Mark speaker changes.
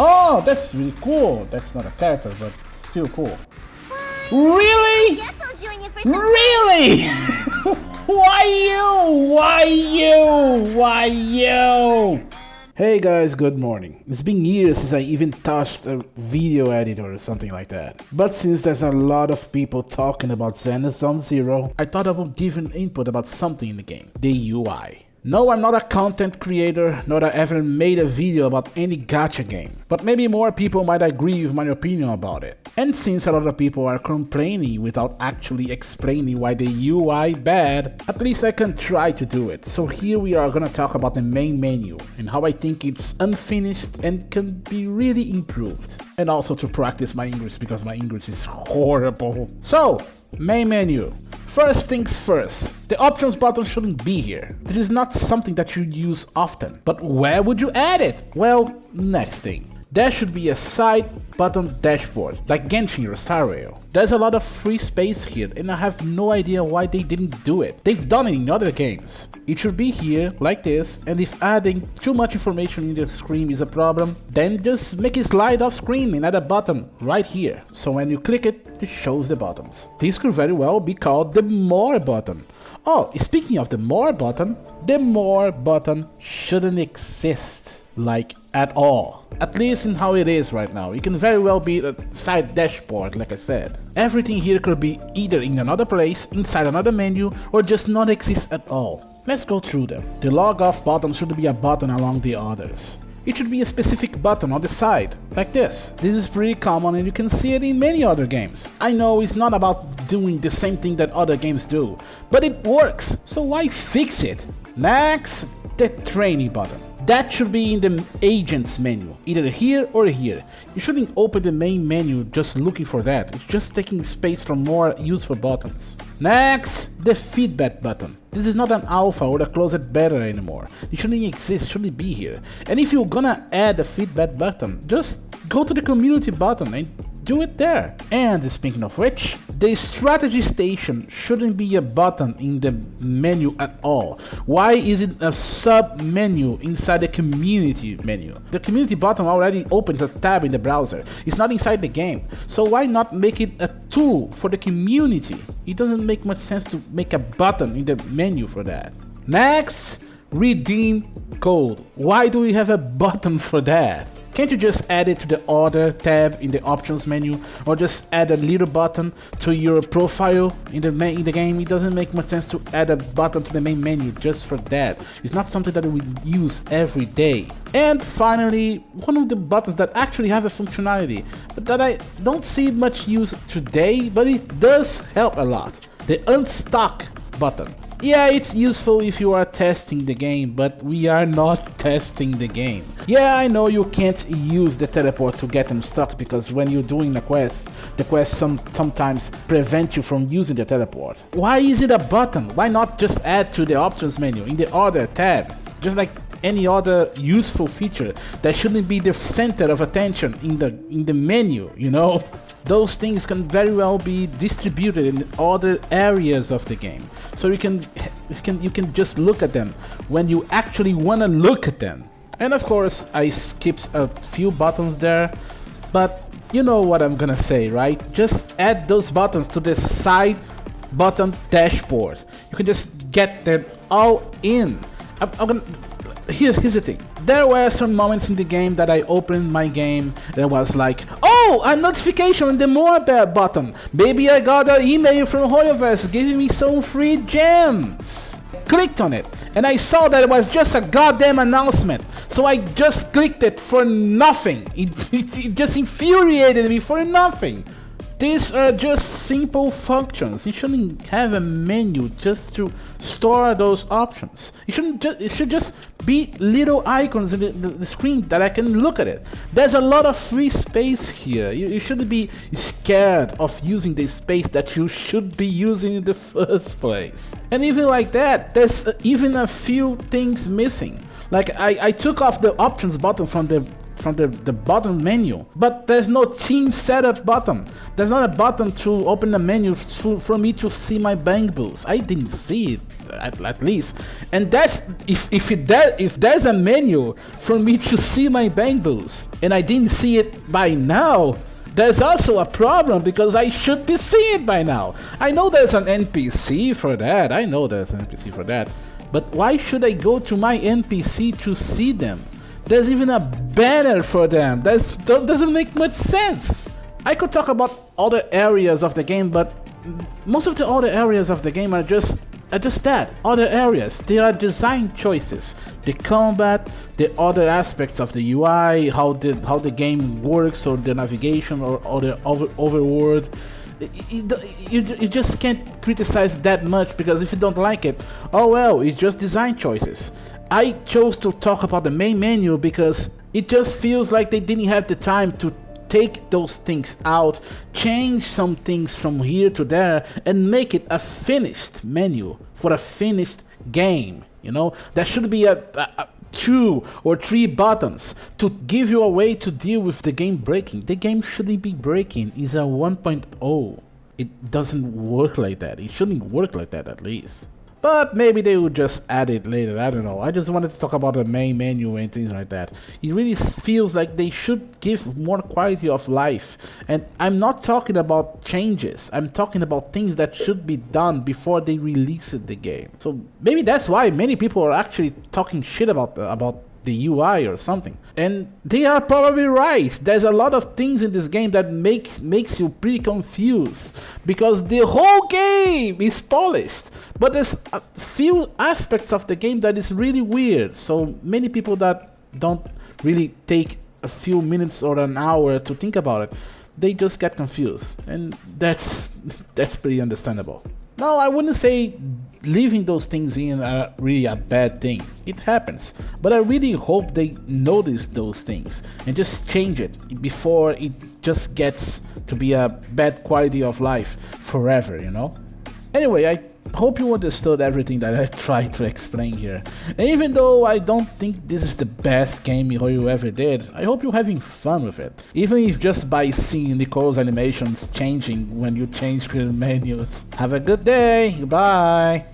Speaker 1: Oh, that's really cool. That's not a character, but still cool. Really?
Speaker 2: Guess I'll join you for some
Speaker 1: Really? Why you? Why you? Why you? Hey guys, good morning. It's been years since I even touched a video editor or something like that. But since there's a lot of people talking about Zenless on Zero, I thought I would give an input about something in the game, the UI. No, I'm not a content creator, nor I ever made a video about any gacha game, but maybe more people might agree with my opinion about it. And since a lot of people are complaining without actually explaining why the UI bad, at least I can try to do it. So here we are gonna talk about the main menu and how I think it's unfinished and can be really improved. And also to practice my English because my English is horrible. So, main menu. First things first, the options button shouldn't be here. This is not something that you use often. But where would you add it? Well, next thing. There should be a side button dashboard, like Genshin or Star Rail. There's a lot of free space here and I have no idea why they didn't do it. They've done it in other games. It should be here, like this, and if adding too much information in the screen is a problem, then just make it slide off screen and add a button right here. So when you click it, it shows the buttons. This could very well be called the More button. Oh, speaking of the More button shouldn't exist. Like at all. At least in how it is right now. It can very well be a side dashboard, like I said. Everything here could be either in another place, inside another menu, or just not exist at all. Let's go through them. The log off button should be a button along the others. It should be a specific button on the side, like this. This is pretty common and you can see it in many other games. I know it's not about doing the same thing that other games do, but it works, so why fix it? Next, the trainee button. That should be in the agents menu, either here or here. You shouldn't open the main menu just looking for that. It's just taking space from more useful buttons. Next, the feedback button. This is not an alpha or a closed beta anymore. It shouldn't exist, shouldn't be here. And if you're gonna add a feedback button, just go to the community button and do it there. And speaking of which, the strategy station shouldn't be a button in the menu at all. Why is it a sub menu inside the community menu? The community button already opens a tab in the browser. It's not inside the game. So why not make it a tool for the community? It doesn't make much sense to make a button in the menu for that. Next, redeem code. Why do we have a button for that? Can't you just add it to the Order tab in the Options menu, or just add a little button to your profile in the game? It doesn't make much sense to add a button to the main menu just for that. It's not something that we use every day. And finally, one of the buttons that actually have a functionality, but that I don't see much use today, but it does help a lot. The Unstuck button. Yeah, it's useful if you are testing the game, but we are not testing the game. Yeah, I know you can't use the teleport to get unstuck because when you're doing a quest, the quest sometimes prevent you from using the teleport. Why is it a button? Why not just add to the options menu in the Order tab? Just like any other useful feature that shouldn't be the center of attention in the menu, you know? Those things can very well be distributed in other areas of the game. So you can just look at them when you actually want to look at them. And of course, I skipped a few buttons there, but you know what I'm gonna say, right? Just add those buttons to the side button dashboard. You can just get them all in. Here's the thing. There were some moments in the game that I opened my game that was like, oh, a notification on the More button. Maybe I got an email from Hoyoverse giving me some free gems. Clicked on it and I saw that it was just a goddamn announcement. So I just clicked it for nothing. It just infuriated me for nothing. These are just simple functions. You shouldn't have a menu just to store those options. It should just be little icons in the screen that I can look at it. There's a lot of free space here. You shouldn't be scared of using the space that you should be using in the first place. And even like that, there's even a few things missing. Like I took off the options button from the from the bottom menu. But there's no team setup button. There's not a button to open the menu for me to see my bank bills. I didn't see it. At least, and that's if there's a menu for me to see my bank bills and I didn't see it by now, there's also a problem because I should be seeing it by now. I know there's an NPC for that. But why should I go to my NPC to see them? There's even a banner for them. That doesn't make much sense. I could talk about other areas of the game, but most of the other areas of the game are just that, other areas. They are design choices. The combat, the other aspects of the UI, how the game works, or the navigation, or the overworld. You just can't criticize that much, because if you don't like it, oh well, it's just design choices. I chose to talk about the main menu because it just feels like they didn't have the time to take those things out, change some things from here to there, and make it a finished menu for a finished game. You know, there should be a 2 or 3 buttons to give you a way to deal with the game breaking. The game shouldn't be breaking. It's a 1.0. It doesn't work like that. It shouldn't work like that, at least. But maybe they will just add it later, I don't know. I just wanted to talk about the main menu and things like that. It really feels like they should give more quality of life. And I'm not talking about changes. I'm talking about things that should be done before they release the game. So maybe that's why many people are actually talking shit about the UI or something. And they are probably right. There's a lot of things in this game that makes you pretty confused, because the whole game is polished, but there's a few aspects of the game that is really weird. So many people that don't really take a few minutes or an hour to think about it, they just get confused, and that's pretty understandable. Now, I wouldn't say leaving those things in are really a bad thing. It happens. But I really hope they notice those things and just change it before it just gets to be a bad quality of life forever, you know? Anyway, I hope you understood everything that I tried to explain here. And even though I don't think this is the best game you ever did, I hope you're having fun with it. Even if just by seeing Nicole's animations changing when you change the menus. Have a good day. Goodbye.